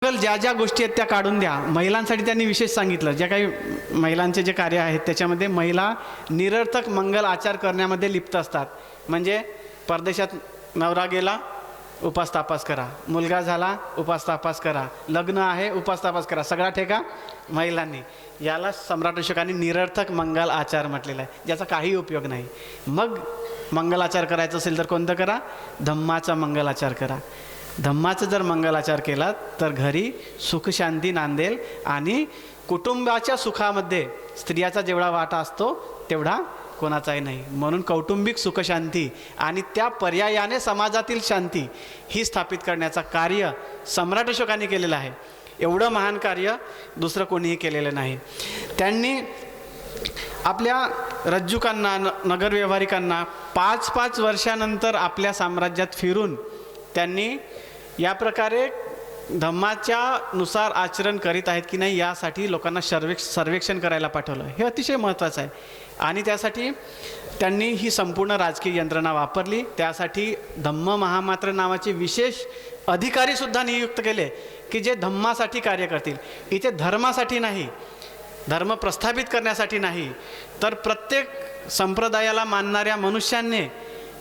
ज्या ज्या गोष्टी आहेत त्या काढून द्या. महिलांसाठी त्यांनी विशेष सांगितलं, ज्या काही महिलांचे जे कार्य आहेत त्याच्यामध्ये महिला निरर्थक मंगल आचार करण्यामध्ये लिप्त असतात. म्हणजे परदेशात नवरा गेला, उपास तापास करा, मुलगा झाला, उपास तापास करा, लग्न आहे, उपास तापास करा, सगळा ठेका महिलांनी. याला सम्राट अशोकांनी निरर्थक मंगल आचार म्हटलेला आहे, ज्याचा काही उपयोग नाही. मग मंगलाचार करायचा असेल तर कोणतं करा? धम्माचा मंगलाचार करा. धम्माचं जर मंगलाचार केला तर घरी सुखशांती नांदेल आणि कुटुंबाच्या सुखामध्ये स्त्रियाचा जेवढा वाटा असतो तेवढा कोणाचाही नाही. म्हणून कौटुंबिक सुखशांती आणि त्या पर्यायाने समाजातील शांती ही स्थापित करण्याचं कार्य सम्राट अशोकांनी केलेलं आहे. एवढं महान कार्य दुसरं कोणीही केलेलं नाही. त्यांनी आपल्या रज्जुकांना नगरव्यवहारिकांना 5-5 वर्षानंतर आपल्या साम्राज्यात फिरून त्यांनी या प्रकारे धम्माच्या नुसार आचरण करीत आहेत की नाही यासाठी लोकांना सर्वेक्षण करायला पाठवलं. हे अतिशय महत्त्वाचं आहे. आणि त्यासाठी त्यांनी ही संपूर्ण राजकीय यंत्रणा वापरली. त्यासाठी धम्म महामात्र नावाचे विशेष अधिकारीसुद्धा नियुक्त केले की जे धम्मासाठी कार्य करतील. इथे धर्मासाठी नाही, धर्म प्रस्थापित करण्यासाठी नाही, तर प्रत्येक संप्रदायाला मानणाऱ्या मनुष्यांनी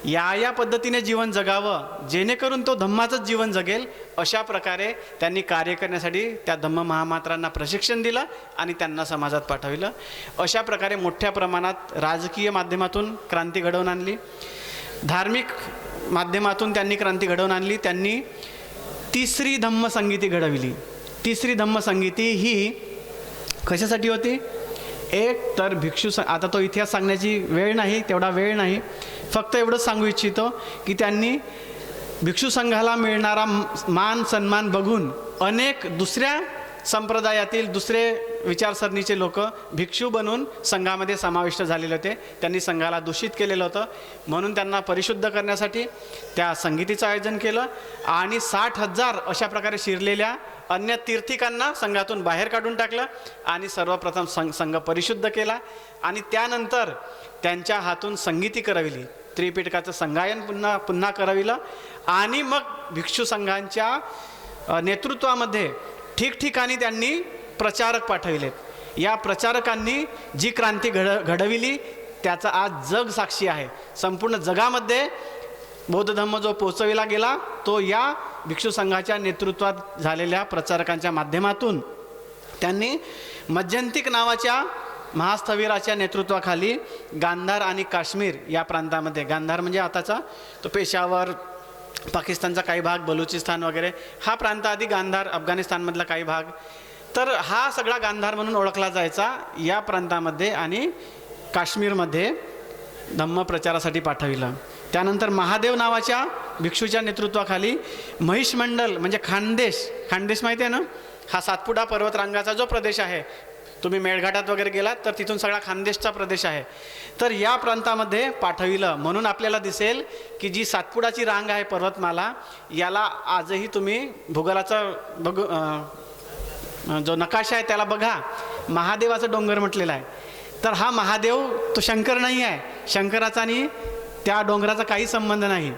या पद्धतीने जीवन जगावं जेणेकरून तो धम्माचंच जीवन जगेल. अशा प्रकारे त्यांनी कार्य करण्यासाठी त्या धम्म महामात्रांना प्रशिक्षण दिलं आणि त्यांना समाजात पाठविलं. अशा प्रकारे मोठ्या प्रमाणात राजकीय माध्यमातून क्रांती घडवून आणली, धार्मिक माध्यमातून त्यांनी क्रांती घडवून आणली. त्यांनी तिसरी धम्मसंगीती घडविली. तिसरी धम्मसंगीती ही कशासाठी होती? एक तर भिक्षू आता तो इतिहास सांगण्याची वेळ नाही, तेवढा वेळ नाही. फक्त एवढंच सांगू इच्छितो की त्यांनी भिक्षू संघाला मिळणारा मान सन्मान बघून अनेक दुसऱ्या संप्रदायातील दुसरे विचारसरणीचे लोक भिक्षू बनून संघामध्ये समाविष्ट झालेले होते. त्यांनी संघाला दूषित केलेलं होतं. म्हणून त्यांना परिशुद्ध करण्यासाठी त्या संगीतीचं आयोजन केलं आणि 60,000 अशा प्रकारे शिरलेल्या अन्य तीर्थिकांना संघातून बाहेर काढून टाकलं आणि सर्वप्रथम संघ परिशुद्ध केला. आणि त्यानंतर त्यांच्या हातून संगीती करविली, त्रिपिटकाचं संगायन पुन्हा करविलं. आणि मग भिक्षू संघांच्या नेतृत्वामध्ये ठिकठिकाणी त्यांनी प्रचारक पाठविलेत. या प्रचारकांनी जी क्रांती घडविली त्याचा आज जग साक्षी आहे. संपूर्ण जगामध्ये बौद्ध धम्म जो पोचविला गेला तो या भिक्षू संघाच्या नेतृत्वात झालेल्या प्रचारकांच्या माध्यमातून. त्यांनी मध्यंतिक नावाच्या महास्थविराच्या नेतृत्वाखाली गांधार आणि काश्मीर या प्रांतामध्ये, गांधार म्हणजे आताचा तो पेशावर, पाकिस्तानचा काही भाग, बलुचिस्तान वगैरे हा प्रांत, आधी गांधार अफगाणिस्तानमधला काही भाग, तर हा सगळा गांधार म्हणून ओळखला जायचा. या प्रांतामध्ये आणि काश्मीरमध्ये धम्म प्रचारासाठी पाठविलं. त्यानंतर महादेव नावाच्या भिक्षूच्या नेतृत्वाखाली महिषमंडल म्हणजे खानदेश माहिती आहे ना, हा सातपुडा पर्वतरांगाचा जो प्रदेश आहे, तुम्ही मेळघाटात वगैरे गेलात तर तिथून सगळा खानदेशचा प्रदेश आहे, तर या प्रांतामध्ये पाठविलं. म्हणून आपल्याला दिसेल की जी सातपुडाची रांग आहे पर्वतमाला, याला आजही तुम्ही भूगोलाचा जो नकाशा आहे त्याला बघा, महादेवाचा डोंगर म्हटलेला आहे. तर हा महादेव तो शंकर नाही आहे, शंकराचा आणि त्या डोंगराचा काही संबंध नाही.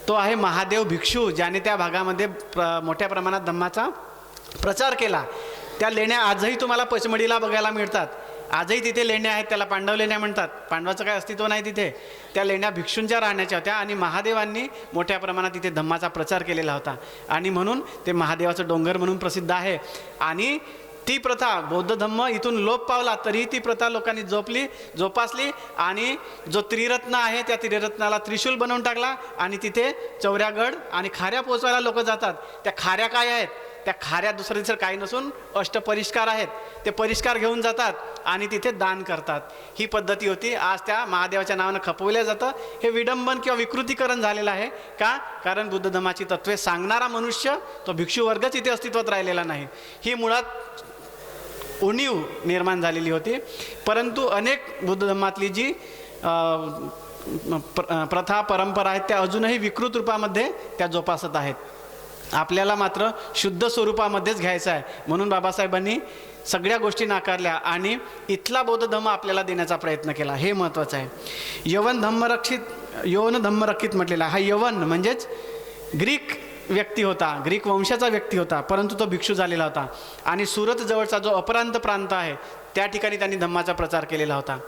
तो आहे महादेव भिक्षू, ज्याने त्या भागामध्ये मोठ्या प्रमाणात धम्माचा प्रचार केला. त्या लेण्या आजही तुम्हाला पचमढीला बघायला मिळतात. आजही तिथे लेण्या आहेत, त्याला पांडव लेण्या म्हणतात. पांडवाचं काही अस्तित्व नाही तिथे. त्या लेण्या भिक्षूंच्या राहण्याच्या होत्या आणि महादेवांनी मोठ्या प्रमाणात तिथे धम्माचा प्रचार केलेला होता आणि म्हणून ते महादेवाचं डोंगर म्हणून प्रसिद्ध आहे. आणि ती प्रथा, बौद्ध धम्म इथून लोप पावला तरीही ती प्रथा लोकांनी जोपासली आणि जो त्रिरत्न आहे त्या त्रिरत्नाला त्रिशूल बनवून टाकला आणि तिथे चौऱ्यागड आणि खाऱ्या पोचवायला लोक जातात. त्या खाऱ्या काय आहेत? त्या खाऱ्या दुसरं काही नसून अष्टपरिष्कार आहेत. ते परिष्कार घेऊन जातात आणि तिथे दान करतात. ही पद्धती होती. आज त्या महादेवाच्या नावानं खपवल्या जातं. हे विडंबन किंवा विकृतीकरण झालेलं आहे. का? कारण बुद्ध धम्माची तत्त्वे सांगणारा मनुष्य, तो भिक्षू वर्गच इथे अस्तित्वात राहिलेला नाही. ही मुळात उणीव निर्माण झालेली होती. परंतु अनेक बुद्ध धम्मातली जी प्रथा परंपरा आहेत त्या अजूनही विकृत रूपामध्ये त्या जोपासत आहेत. आपल्याला मात्र शुद्ध स्वरूपामध्येच घ्यायचं आहे. म्हणून बाबासाहेबांनी सगळ्या गोष्टी नाकारल्या आणि इथला बौद्ध धम्म आपल्याला देण्याचा प्रयत्न केला. हे महत्त्वाचं आहे. यवन धम्मरक्षित म्हटलेला हा यवन म्हणजेच ग्रीक व्यक्ती होता, ग्रीक वंशाचा व्यक्ती होता, परंतु तो भिक्षू झालेला होता. आणि सुरत जवळचा जो अपरांत प्रांत आहे त्या ठिकाणी त्यांनी धम्माचा प्रचार केलेला होता.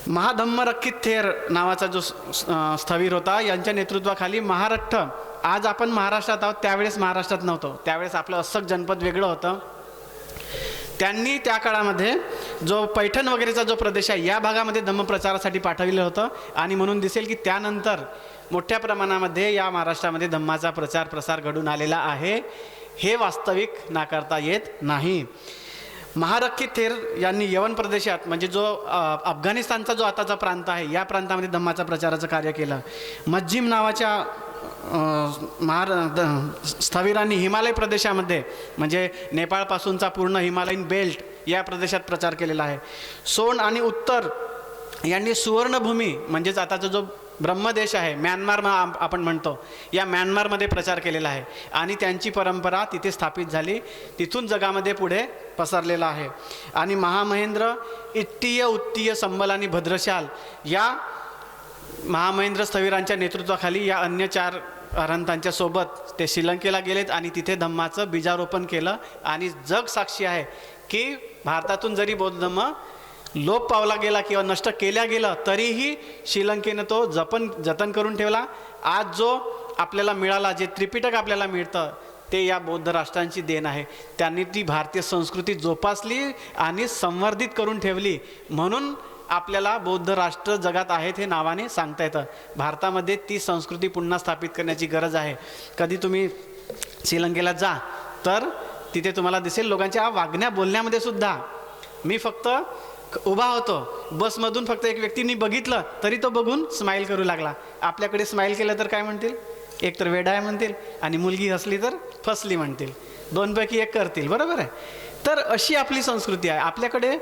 महाधम्मरक्षित थेर नावाचा जो स्थवीर होता, यांच्या नेतृत्वाखाली महाराष्ट्र, आज आपण महाराष्ट्रात आहोत त्यावेळेस महाराष्ट्रात नव्हतो, त्यावेळेस आपलं अस्सक जनपद वेगळं होतं. त्यांनी त्या काळामध्ये जो पैठण वगैरेचा जो प्रदेश आहे या भागामध्ये धम्मप्रचारासाठी पाठविलं होतं. आणि म्हणून दिसेल की त्यानंतर मोठ्या प्रमाणामध्ये या महाराष्ट्रामध्ये धम्माचा प्रचार प्रसार घडून आलेला आहे, हे वास्तविक नाकारता येत नाही. महारक्षित थेर यांनी यवन प्रदेशात, म्हणजे जो अफगाणिस्तानचा जो आताचा प्रांत आहे, या प्रांतामध्ये धम्माचा प्रचाराचं कार्य केलं. मज्जिम नावाच्या स्थविरांनी हिमालय प्रदेशामध्ये, म्हणजे नेपाळपासूनचा पूर्ण हिमालयन बेल्ट या प्रदेशात प्रचार केलेला आहे. सोन आणि उत्तर यांनी सुवर्णभूमी, म्हणजेच आताचा जो ब्रह्मदेश आहे, म्यानमार आपण म्हणतो, या म्यानमारमध्ये प्रचार केलेला आहे. आणि त्यांची परंपरा तिथे स्थापित झाली, तिथून जगामध्ये पुढे पसरलेला आहे. आणि महामहेंद्र, इट्टीय, उत्तीय, संबल आणि भद्रशाल या महामहेंद्र स्थविरांच्या नेतृत्वाखाली या अन्य 4 अरहंतांच्या सोबत ते श्रीलंकेला गेलेत आणि तिथे धम्माचं बीजारोपण केलं. आणि जग साक्षी आहे की भारतातून जरी बौद्ध धम्म लोप पावला गेला किंवा नष्ट केल्या गेलं, तरीही श्रीलंकेनं तो जतन करून ठेवला. आज जो आपल्याला मिळाला, जे त्रिपिटक आपल्याला मिळतं, ते या बौद्ध राष्ट्रांची देण आहे. त्यांनी ती भारतीय संस्कृती जोपासली आणि संवर्धित करून ठेवली, म्हणून आपल्याला बौद्ध राष्ट्र जगात आहेत हे नावाने सांगता येतं. भारतामध्ये ती संस्कृती पुन्हा स्थापित करण्याची गरज आहे. कधी तुम्ही श्रीलंकेला जा तर तिथे तुम्हाला दिसेल लोकांच्या वागण्या बोलण्यामध्ये सुद्धा, मी फक्त उभा होतो बसमधून, फक्त एक व्यक्तीने बघितलं तरी तो बघून स्माईल करू लागला. आपल्याकडे स्माईल केलं तर काय म्हणतील? एक तर वेडा आहे म्हणतील, आणि मुलगी हसली तर फसली म्हणतील. 2 पैकी 1 करतील, बरोबर आहे. तर अशी आपली संस्कृती आहे. आपल्याकडे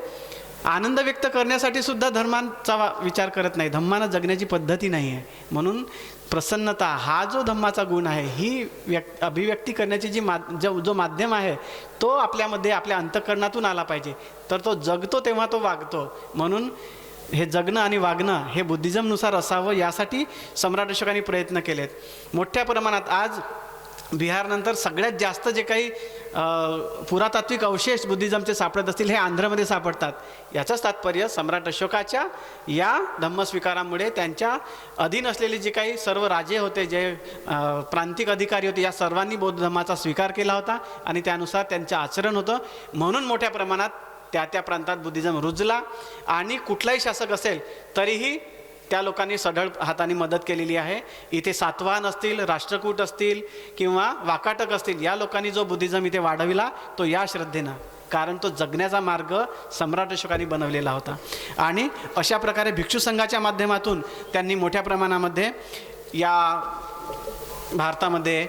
आनंद व्यक्त करण्यासाठी सुद्धा धर्मांचा विचार करत नाही, धम्मानं जगण्याची पद्धती नाही आहे. म्हणून प्रसन्नता हा जो धम्माचा गुण आहे, ही अभिव्यक्ती करण्याची जो माध्यम आहे, तो आपल्यामध्ये आपल्या अंतःकरणातून आला पाहिजे. तर तो जगतो तेव्हा तो वागतो. म्हणून हे जगणं आणि वागणं हे बुद्धिझमनुसार असावं, यासाठी सम्राट अशोकांनी प्रयत्न केलेत. मोठ्या प्रमाणात आज बिहारनंतर सगळ्यात जास्त जे काही पुरातात्विक अवशेष बुद्धिझमचे सापडत असतील, हे आंध्रमध्ये सापडतात. याचंच तात्पर्य सम्राट अशोकाच्या या धम्मस्वीकारामुळे त्यांच्या अधीन असलेले जे काही सर्व राजे होते, जे प्रांतिक अधिकारी होते, या सर्वांनी बौद्ध धर्माचा स्वीकार केला होता आणि त्यानुसार त्यांचं आचरण होतं. म्हणून मोठ्या प्रमाणात त्या प्रांतात बुद्धिझम रुजला. आणि कुठलाही शासक असेल तरीही त्या लोकांनी सढळ हाताने मदत केलेली आहे. इथे सातवाहन असतील, राष्ट्रकूट असतील किंवा वाकाटक असतील, या लोकांनी जो बुद्धिझम इथे वाढविला तो या श्रद्धेनं, कारण तो जगण्याचा मार्ग सम्राट अशोकांनी बनवलेला होता. आणि अशा प्रकारे भिक्षू संघाच्या माध्यमातून त्यांनी मोठ्या प्रमाणामध्ये या भारतामध्ये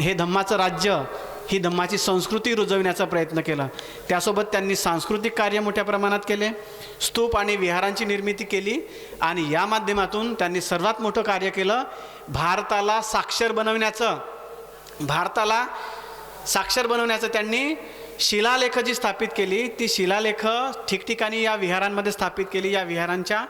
हे धम्माचं राज्य, ही धम्माची संस्कृती रुजविण्याचा प्रयत्न केला. त्यासोबत त्यांनी सांस्कृतिक कार्य मोठ्या प्रमाणात केले, स्तूप आणि विहारांची निर्मिती केली. आणि या माध्यमातून त्यांनी सर्वात मोठं कार्य केलं, भारताला साक्षर बनवण्याचं त्यांनी शिलालेख जी स्थापित केली, ती शिलालेख ठिकठिकाणी या विहारांमध्ये स्थापित केली, या विहारांच्या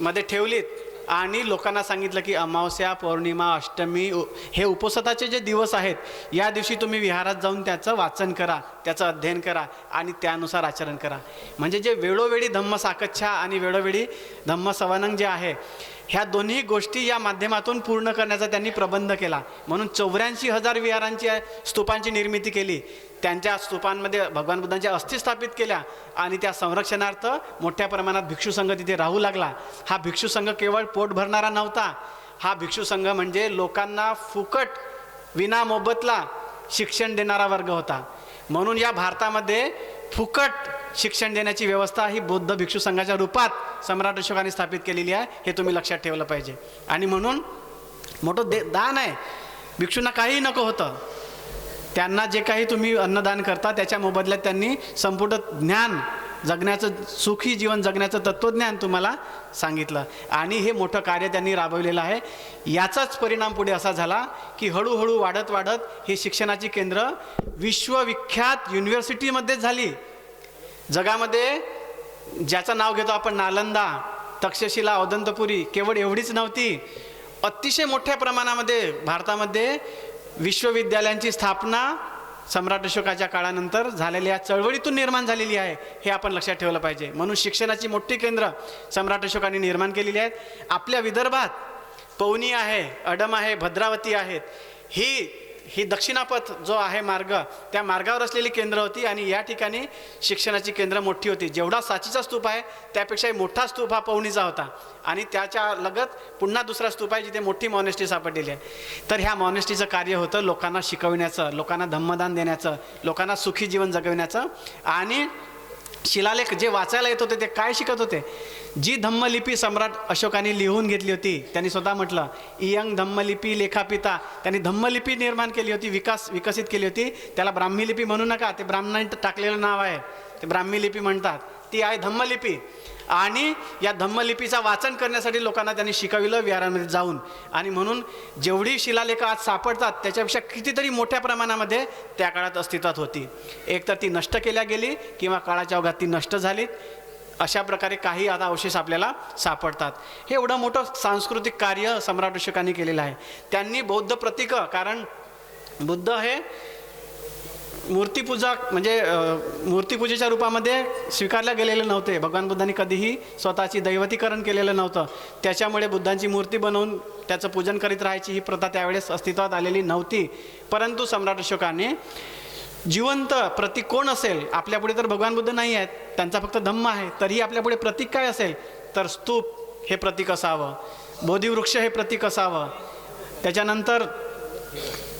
मध्ये ठेवलीत. आणि लोकांना सांगितलं की अमावस्या, पौर्णिमा, अष्टमी हे उपवासाचे जे दिवस आहेत, या दिवशी तुम्ही विहारात जाऊन त्याचं वाचन करा, त्याचं अध्ययन करा आणि त्यानुसार आचरण करा. म्हणजे जे वेळोवेळी धम्म साकच्छा आणि वेळोवेळी धम्म सवनंग जे आहे, ह्या दोन्ही गोष्टी या माध्यमातून पूर्ण करण्याचा त्यांनी प्रबंध केला. म्हणून 84,000 विहारांची स्तूपांची निर्मिती केली. त्यांच्या स्तूपांमध्ये भगवान बुद्धांच्या अस्थी स्थापित केल्या आणि त्या संरक्षणार्थ मोठ्या प्रमाणात भिक्षू संघ तिथे राहू लागला. हा भिक्षू संघ केवळ पोट भरणारा नव्हता. हा भिक्षू संघ म्हणजे लोकांना फुकट विना मोबदला शिक्षण देणारा वर्ग होता. म्हणून या भारतामध्ये फुकट शिक्षण देण्याची व्यवस्था ही बौद्ध भिक्षू संघाच्या रूपात सम्राट अशोकाने स्थापित केलेली आहे, हे तुम्ही लक्षात ठेवलं पाहिजे. आणि म्हणून मोठं दान आहे. भिक्षूंना काही नको होतं, त्यांना जे काही तुम्ही अन्नदान करता त्याच्या मोबदल्यात त्यांनी संपूर्ण ज्ञान जगण्याचं, सुखी जीवन जगण्याचं तत्त्वज्ञान तुम्हाला सांगितलं. आणि हे मोठं कार्य त्यांनी राबवलेलं आहे. याचाच परिणाम पुढे असा झाला की हळूहळू वाढत ही शिक्षणाची केंद्र विश्वविख्यात युनिव्हर्सिटीमध्ये झाली. जगामध्ये ज्याचं नाव घेतो आपण, नालंदा, तक्षशिला, औदंतपुरी, केवळ एवढीच नव्हती, अतिशय मोठ्या प्रमाणामध्ये भारतामध्ये विश्वविद्यालयांची स्थापना सम्राट अशोकाच्या काळानंतर झालेल्या चळवळीतून निर्माण झालेली आहे, हे आपण लक्षात ठेवलं पाहिजे. म्हणून शिक्षणाची मोठी केंद्र सम्राट अशोकाने निर्माण केलेली आहेत. आपल्या विदर्भात पवनी आहे, अडम आहे, भद्रावती आहेत. ही दक्षिणापथ जो आहे मार्ग, त्या मार्गावर असलेली केंद्र होती आणि या ठिकाणी शिक्षणाची केंद्र मोठी होती. जेवढा सांचीचा स्तूप आहे त्यापेक्षाही मोठा स्तूप हा पवनीचा होता आणि त्याच्या लगत पुन्हा दुसरा स्तूप आहे जिथे मोठी मॉनेस्ट्री सापडलेली आहे. तर ह्या मॉनेस्ट्रीचं कार्य होतं लोकांना शिकविण्याचं, लोकांना धम्मदान देण्याचं, लोकांना सुखी जीवन जगविण्याचं. आणि शिलालेख जे वाचायला येत होते ते काय शिकत होते? जी धम्मलिपी सम्राट अशोकाने लिहून घेतली होती, त्यांनी स्वतः म्हटलं इयंग धम्मलिपी लेखापिता, त्यांनी धम्मलिपी निर्माण केली होती, विकसित केली होती. त्याला ब्राह्मी लिपी म्हणू नका, ते ब्राह्मणांनी टाकलेलं नाव आहे, ते ब्राह्मी लिपी म्हणतात, ती आहे धम्मलिपी. आणि या धम्मलिपीचा वाचन करण्यासाठी लोकांना त्यांनी शिकविलं विहारामध्ये जाऊन. आणि म्हणून जेवढी शिलालेख आज सापडतात त्याच्यापेक्षा कितीतरी मोठ्या प्रमाणामध्ये त्या काळात अस्तित्वात होती. एक तर ती नष्ट केल्या गेली किंवा काळाच्या ओघात ती नष्ट झाली. अशा प्रकारे काही आता अवशेष आपल्याला सापडतात. हे एवढं मोठं सांस्कृतिक कार्य सम्राट अशोकांनी केलेलं आहे. त्यांनी बौद्ध प्रतीकं, कारण बुद्ध हे मूर्तिपूजा म्हणजे मूर्तिपूजेच्या रूपामध्ये स्वीकारल्या गेलेले नव्हते. भगवान बुद्धांनी कधीही स्वतःची दैवतीकरण केलेलं नव्हतं. त्याच्यामुळे बुद्धांची मूर्ती बनवून त्याचं पूजन करीत राहायची ही प्रथा त्यावेळेस अस्तित्वात आलेली नव्हती. परंतु सम्राट अशोकाने जिवंत प्रतीक कोण असेल? आपल्यापुढे तर भगवान बुद्ध नाही आहेत, त्यांचा फक्त धम्म आहे. तरीही आपल्यापुढे प्रतीक काय असेल? तर स्तूप हे प्रतीक असावं, बोधिवृक्ष हे प्रतीक असावं. त्याच्यानंतर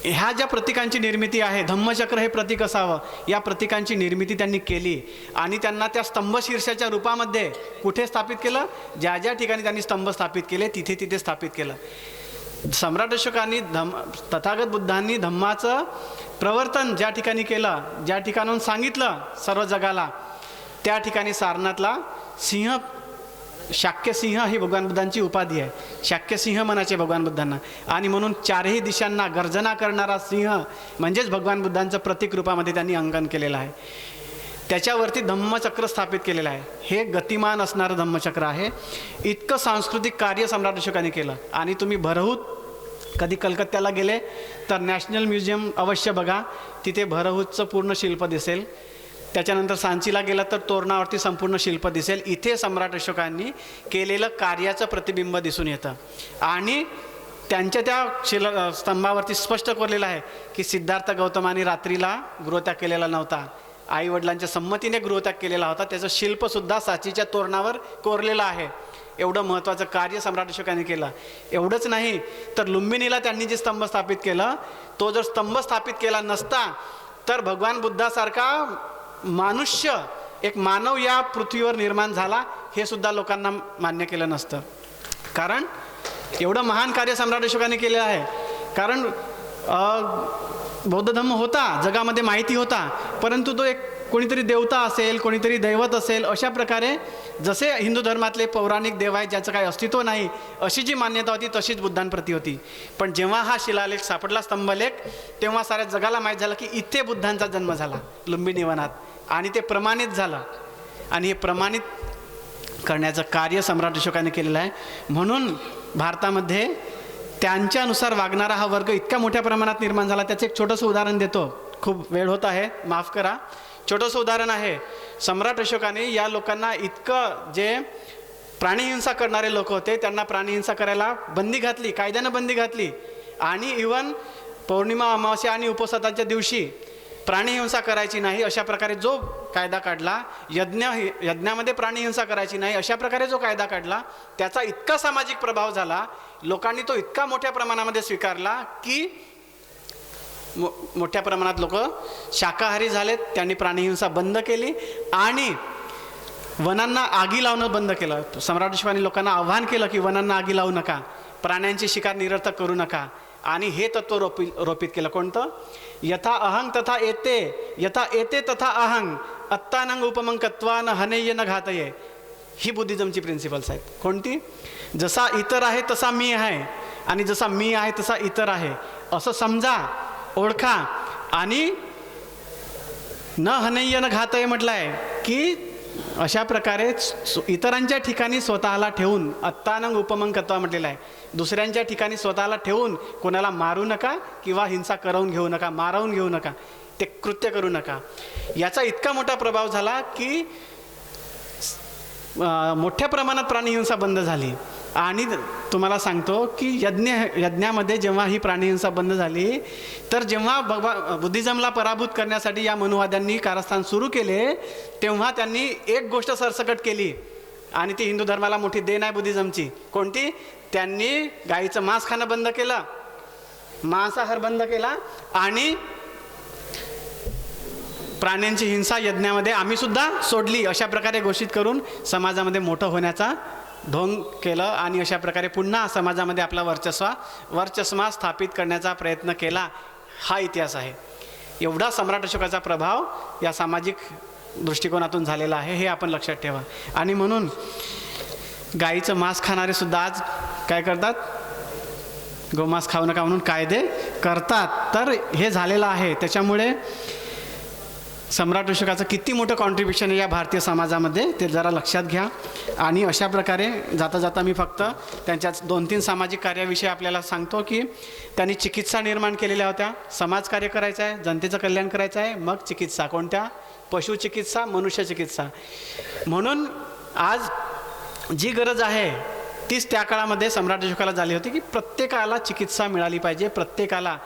ह्या ज्या प्रतीकांची निर्मिती आहे, धम्मचक्र हे प्रतीक असावं. या प्रतीकांची निर्मिती त्यांनी केली आणि त्यांना त्या स्तंभशीर्षाच्या रूपामध्ये कुठे स्थापित केलं? ज्या ज्या ठिकाणी त्यांनी स्तंभ स्थापित केले तिथे तिथे स्थापित केलं. सम्राट अशोकांनी तथागत बुद्धांनी धम्माचं प्रवर्तन ज्या ठिकाणी केलं, ज्या ठिकाणाहून सांगितलं सर्व जगाला, त्या ठिकाणी सारनाथला सिंह, शाक्य सिंह ही भगवान बुद्धांची उपाधी आहे. शाक्य सिंह म्हणायचे भगवान बुद्धांना. आणि म्हणून चारही दिशांना गर्जना करणारा सिंह म्हणजेच भगवान बुद्धांचं प्रतीक रूपामध्ये त्यांनी अंकन केलेलं आहे. त्याच्यावरती धम्मचक्र स्थापित केलेलं आहे. हे गतिमान असणारं धम्मचक्र आहे. इतकं सांस्कृतिक कार्य सम्राट अशोकाने केलं. आणि तुम्ही भरहूत कधी कलकत्त्याला गेले तर नॅशनल म्युझियम अवश्य बघा, तिथे भरहूतचं पूर्ण शिल्प दिसेल. त्याच्यानंतर सांचीला गेला तर तोरणावरती संपूर्ण शिल्प दिसेल. इथे सम्राट अशोकांनी केलेलं कार्याचं प्रतिबिंब दिसून येतं. आणि त्यांच्या त्या स्तंभावरती स्पष्ट कोरलेलं आहे की सिद्धार्थ गौतमाने रात्रीला गृहत्याग केलेला नव्हता, आईवडिलांच्या संमतीने गृहत्याग केलेला होता. त्याचं शिल्पसुद्धा सांचीच्या तोरणावर कोरलेलं आहे. एवढं महत्त्वाचं कार्य सम्राट अशोकाने केलं. एवढंच नाही तर लुंबिनीला त्यांनी जे स्तंभ स्थापित केलं, तो जर स्तंभ स्थापित केला नसता तर भगवान बुद्धासारखा मनुष्य, एक मानव या पृथ्वीवर निर्माण झाला हे सुद्धा लोकांना मान्य केलं नसतं. कारण एवढं महान कार्य सम्राट अशोकाने केलेलं आहे. कारण बौद्ध धम्म होता, जगामध्ये माहिती होता, परंतु तो एक कोणीतरी देवता असेल, कोणीतरी दैवत असेल, अशा प्रकारे जसे हिंदू धर्मातले पौराणिक देव आहेत ज्याचं काही अस्तित्व नाही अशी जी मान्यता होती तशीच बुद्धांप्रती होती. पण जेव्हा हा शिलालेख सापडला, स्तंभलेख, तेव्हा साऱ्या जगाला माहीत झालं की इथे बुद्धांचा जन्म झाला लुंबिनी वनात. आणि ते प्रमाणित झालं. आणि हे प्रमाणित करण्याचं कार्य सम्राट अशोकाने केलेलं आहे. म्हणून भारतामध्ये त्यांच्यानुसार वागणारा हा वर्ग इतक्या मोठ्या प्रमाणात निर्माण झाला. त्याचं एक छोटंसं उदाहरण देतो. खूप वेळ होत आहे, माफ करा. छोटंसं उदाहरण आहे. सम्राट अशोकाने या लोकांना इतकं, जे प्राणीहिंसा करणारे लोक होते त्यांना प्राणीहिंसा करायला बंदी घातली, कायद्यानं बंदी घातली. आणि इव्हन पौर्णिमा, अमावस्या आणि उपवासाच्या दिवशी प्राणीहिंसा करायची नाही अशा प्रकारे जो कायदा काढला, यज्ञामध्ये प्राणीहिंसा करायची नाही अशा प्रकारे जो कायदा काढला, त्याचा इतका सामाजिक प्रभाव झाला, लोकांनी तो इतका मोठ्या प्रमाणामध्ये स्वीकारला की मोठ्या प्रमाणात लोक शाकाहारी झालेत. त्यांनी प्राणीहिंसा बंद केली आणि वनांना आगी लावणं बंद केलं. सम्राट अशोकाने लोकांना आव्हान केलं की वनांना आगी लावू नका, प्राण्यांची शिकार निरर्थक करू नका. आणि हे तत्व रोपित केलं. कोणतं? यथा अहंग तथा एते, यथा एते तथा अहंग, अत्तानंग उपमंकत्वा न हनेय न घातये. ही बुद्धिझमची प्रिन्सिपल्स आहेत. कोणती? जसा इतर आहे तसा मी आहे आणि जसा मी आहे तसा इतर आहे असं समजा, ओळखा. आणि न हनेय न घातये म्हटलं आहे की अशा प्रकारे इतरांच्या ठिकाणी स्वतःला ठेवून अत्तानंग उपमंग कत्वा म्हटलेलं आहे. दुसऱ्यांच्या ठिकाणी स्वतःला ठेवून कोणाला मारू नका किंवा हिंसा करवून घेऊ नका, मारवून घेऊ नका, ते कृत्य करू नका. याचा इतका मोठा प्रभाव झाला की मोठ्या प्रमाणात प्राणीहिंसा बंद झाली. आणि तुम्हाला सांगतो की यज्ञामध्ये जेव्हा ही प्राणीहिंसा बंद झाली, तर जेव्हा बुद्धिझमला पराभूत करण्यासाठी या मनुवाद्यांनी कारस्थान सुरू केले, तेव्हा त्यांनी एक गोष्ट सरसकट केली आणि ती हिंदू धर्माला मोठी देण आहे बुद्धिझमची. कोणती? त्यांनी गाईचं मांस खाणं बंद केलं, मांसाहार बंद केला आणि प्राण्यांची हिंसा यज्ञामध्ये आम्ही सुद्धा सोडली, अशा प्रकारे घोषित करून समाजामध्ये मोठं होण्याचा ढोंग केलं आणि अशा प्रकारे पुन्हा समाजामध्ये आपला वर्चस्व स्थापित करण्याचा प्रयत्न केला. हा इतिहास आहे. एवढा सम्राट अशोकाचा प्रभाव या सामाजिक दृष्टिकोनातून झालेला आहे, हे आपण लक्षात ठेवा. आणि म्हणून गाईचं मांस खाणारे सुद्धा आज काय करतात? गोमांस खाऊ नका म्हणून कायदे करतात. तर हे झालेलं आहे. त्याच्यामुळे सम्राट अशोकाचं किती मोठं कॉन्ट्रीब्युशन आहे या भारतीय समाजामध्ये ते जरा लक्षात घ्या. आणि अशा प्रकारे जाता जाता मी फक्त त्यांच्या 2-3 सामाजिक कार्याविषयी आपल्याला सांगतो की त्यांनी चिकित्सा निर्माण केलेल्या होत्या. समाजकार्य करायचं आहे, जनतेचं कल्याण करायचं आहे, मग चिकित्सा. कोणत्या? पशुचिकित्सा, मनुष्य चिकित्सा. म्हणून आज जी गरज आहे तीच त्या काळामध्ये सम्राट अशोकाला झाली होती की प्रत्येकाला चिकित्सा मिळाली पाहिजे. प्रत्येकाला.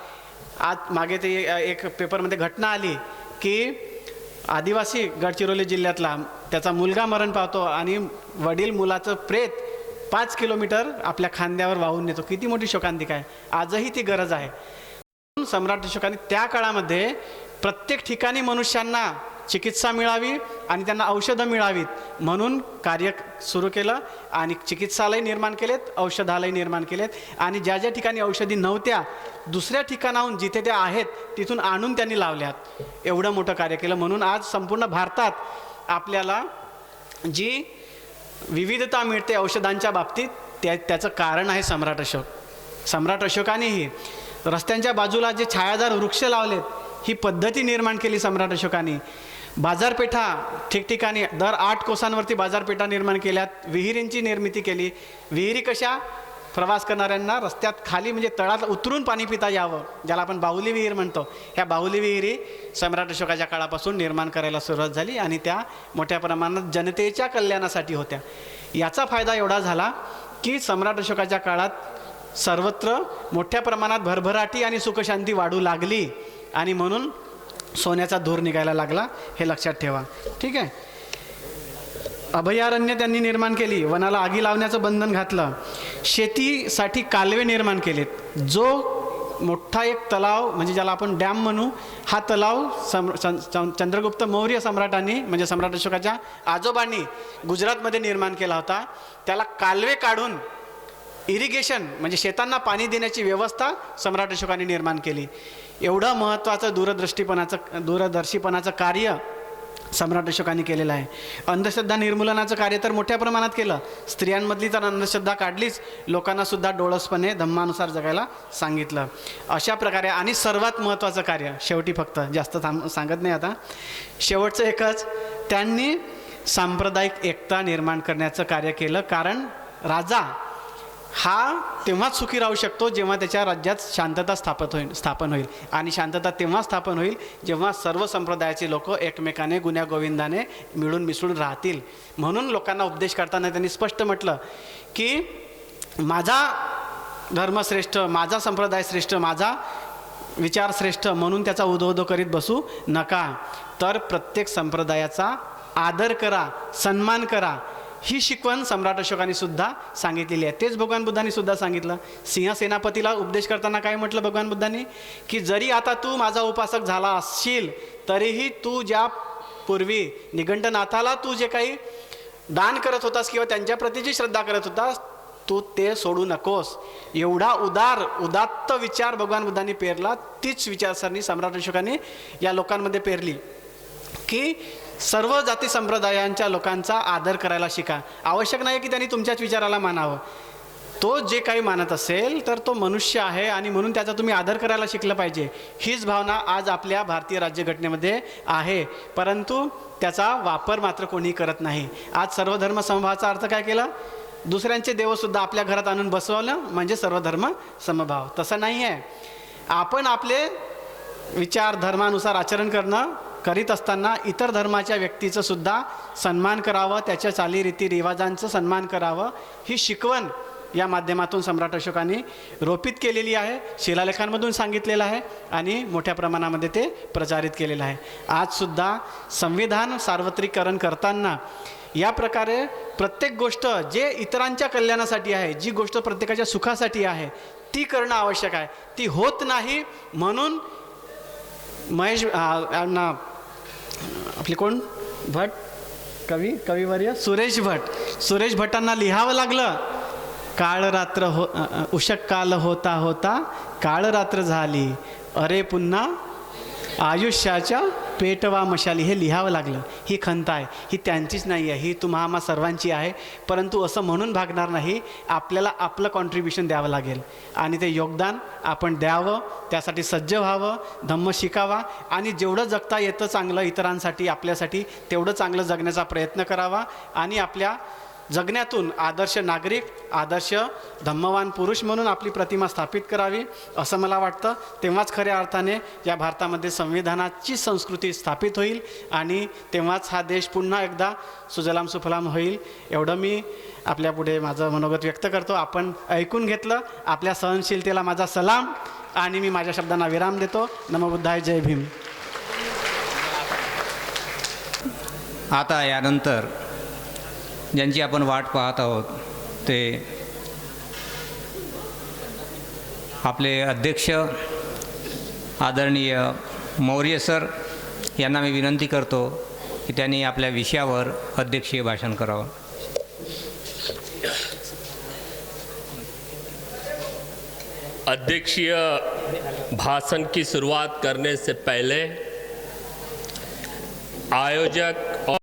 आज मागे ते एक पेपरमध्ये घटना आली की आदिवासी गडचिरोली जिल्ह्यातला त्याचा मुलगा मरण पावतो आणि वडील मुलाचं प्रेत 5 किलोमीटर आपल्या खांद्यावर वाहून नेतो. किती मोठी शोकांतिका आहे. आजही ती गरज आहे. सम्राट अशोकाने त्या काळामध्ये प्रत्येक ठिकाणी मनुष्यांना चिकित्सा मिळावी आणि त्यांना औषधं मिळावीत म्हणून कार्य सुरू केलं आणि चिकित्सालय निर्माण केलेत, औषधालय निर्माण केलेत आणि ज्या ज्या ठिकाणी औषधी नव्हत्या दुसऱ्या ठिकाणाहून जिथे त्या आहेत तिथून आणून त्यांनी लावल्यात. एवढं मोठं कार्य केलं. म्हणून आज संपूर्ण भारतात आपल्याला जी विविधता मिळते औषधांच्या बाबतीत त्याचं कारण आहे सम्राट अशोक. सम्राट अशोकानेही रस्त्यांच्या बाजूला जे छायादार वृक्ष लावलेत, ही पद्धती निर्माण केली सम्राट अशोकाने. बाजारपेठा ठिकठिकाणी दर 8 कोसांवरती बाजारपेठा निर्माण केल्यात. विहिरींची निर्मिती केली. विहिरी कशा? प्रवास करणाऱ्यांना रस्त्यात खाली म्हणजे तळात उतरून पाणी पिता यावं, ज्याला आपण बाहुली विहीर म्हणतो. ह्या बाहुली विहिरी सम्राट अशोकाच्या काळापासून निर्माण करायला सुरुवात झाली आणि त्या मोठ्या प्रमाणात जनतेच्या कल्याणासाठी होत्या. याचा फायदा एवढा झाला की सम्राट अशोकाच्या काळात सर्वत्र मोठ्या प्रमाणात भरभराटी आणि सुखशांती वाढू लागली आणि म्हणून सोन्याचा धूर निघायला लागला. हे लक्षात ठेवा. ठीक आहे. अभयारण्य त्यांनी निर्माण केली. वनाला आगी लावण्याचं बंधन घातलं. शेतीसाठी कालवे निर्माण केलेत. जो मोठा एक तलाव म्हणजे ज्याला आपण डॅम म्हणू, हा तलाव चंद्रगुप्त मौर्य सम्राटांनी म्हणजे सम्राट अशोकाच्या आजोबांनी गुजरातमध्ये निर्माण केला होता. त्याला कालवे काढून इरिगेशन म्हणजे शेतांना पाणी देण्याची व्यवस्था सम्राट अशोकाने निर्माण केली. एवढं महत्त्वाचं दूरदर्शीपणाचं कार्य सम्राट अशोकाने केलेलं आहे. अंधश्रद्धा निर्मूलनाचं कार्य तर मोठ्या प्रमाणात केलं. स्त्रियांमधली तर अंधश्रद्धा काढलीच, लोकांना सुद्धा डोळसपणे धम्मानुसार जगायला सांगितलं. अशा प्रकारे आणि सर्वात महत्त्वाचं कार्य शेवटी, फक्त जास्त सांगत नाही आता, शेवटचं एकच, त्यांनी सांप्रदायिक एकता निर्माण करण्याचं कार्य केलं. कारण राजा हा तेव्हाच सुखी राहू शकतो जेव्हा त्याच्या राज्यात शांतता स्थापन होईल. आणि शांतता तेव्हा स्थापन होईल जेव्हा सर्व संप्रदायाचे लोक एकमेकाने गुण्यागोविंदाने मिळून मिसळून राहतील. म्हणून लोकांना उपदेश करताना त्यांनी स्पष्ट म्हटलं की माझा धर्म श्रेष्ठ, माझा संप्रदाय श्रेष्ठ, माझा विचार श्रेष्ठ म्हणून त्याचा उदोउदो करीत बसू नका. तर प्रत्येक संप्रदायाचा आदर करा, सन्मान करा. ही शिकवण सम्राट अशोकाने सुद्धा सांगितलेली आहे. तेच भगवान बुद्धांनी सुद्धा सांगितलं. सिंह सेनापतीला उपदेश करताना काय म्हटलं भगवान बुद्धांनी की जरी आता तू माझा उपासक झाला असशील तरीही तू ज्या पूर्वी निगंटनाथाला तू जे काही दान करत होतास किंवा त्यांच्या प्रती जी श्रद्धा करत होतास तू ते सोडू नकोस. एवढा उदात्त विचार भगवान बुद्धांनी पेरला. तीच विचारसरणी सम्राट अशोकाने या लोकांमध्ये पेरली की सर्व जाती संप्रदायांच्या लोकांचा आदर करायला शिका. आवश्यक नाही की त्यांनी तुमच्याच विचाराला मानावं. तो जे काही मानत असेल तर तो मनुष्य आहे आणि म्हणून त्याचा तुम्ही आदर करायला शिकलं पाहिजे. हीच भावना आज आपल्या भारतीय राज्यघटनेमध्ये आहे, परंतु त्याचा वापर मात्र कोणी करत नाही. आज सर्वधर्म समभावाचा अर्थ काय केला? दुसऱ्यांचे देवसुद्धा आपल्या घरात आणून बसवलं म्हणजे सर्वधर्म समभाव. तसं नाही आहे. आपण आपले विचार धर्मानुसार आचरण करीत असताना इतर धर्माच्या व्यक्तीचं सुद्धा सन्मान करावं, त्याच्या चालीरीती रिवाजांचं सन्मान करावं, ही शिकवण या माध्यमातून सम्राट अशोकांनी रोपित केलेली आहे, शिलालेखांमधून सांगितलेलं आहे आणि मोठ्या प्रमाणामध्ये ते प्रचारित केलेलं आहे. आजसुद्धा संविधान सार्वत्रिकरण करताना या प्रकारे प्रत्येक गोष्ट जे इतरांच्या कल्याणासाठी आहे, जी गोष्ट प्रत्येकाच्या सुखासाठी आहे, ती करणं आवश्यक आहे. ती होत नाही म्हणून आपले कोण भट कविवर्य सुरेश भटांना लिहावं लागलं, काळ रात्र उषक काल होता होता काळ रात्र झाली, अरे पुन्हा आयुष्याच्या पेटवा मशाली. हे लिहावं लागलं. ही खंत आहे, ही त्यांचीच नाही आहे, ही तुम्हा आम्हा सर्वांची आहे. परंतु असं म्हणून भागणार नाही. आपल्याला आपलं कॉन्ट्रीब्युशन द्यावं लागेल आणि ते योगदान आपण द्यावं. त्यासाठी सज्ज व्हावं, धम्म शिकावा आणि जेवढं जगता येतं चांगलं इतरांसाठी आपल्यासाठी तेवढं चांगलं जगण्याचा प्रयत्न करावा आणि आपल्या जगण्यातून आदर्श नागरिक, आदर्श धम्मवान पुरुष म्हणून आपली प्रतिमा स्थापित करावी असं मला वाटतं. तेव्हाच खऱ्या अर्थाने या भारतामध्ये संविधानाची संस्कृती स्थापित होईल आणि तेव्हाच हा देश पुन्हा एकदा सुजलाम सुफलाम होईल. एवढं मी आपल्यापुढे माझं मनोगत व्यक्त करतो. आपण ऐकून घेतलं. आपल्या सहनशीलतेला माझा सलाम आणि मी माझ्या शब्दांना विराम देतो. नमो बुद्धाय, जय भीम. आता यानंतर ज्यांची आपण वाट पाहत आहोत ते आपले अध्यक्ष आदरणीय मौर्य सर यांना मी विनंती करतो की त्यांनी आपल्या विषयावर अध्यक्षीय भाषण करावं. अध्यक्षीय भाषण की शुरुआत करने से पहले आयोजक और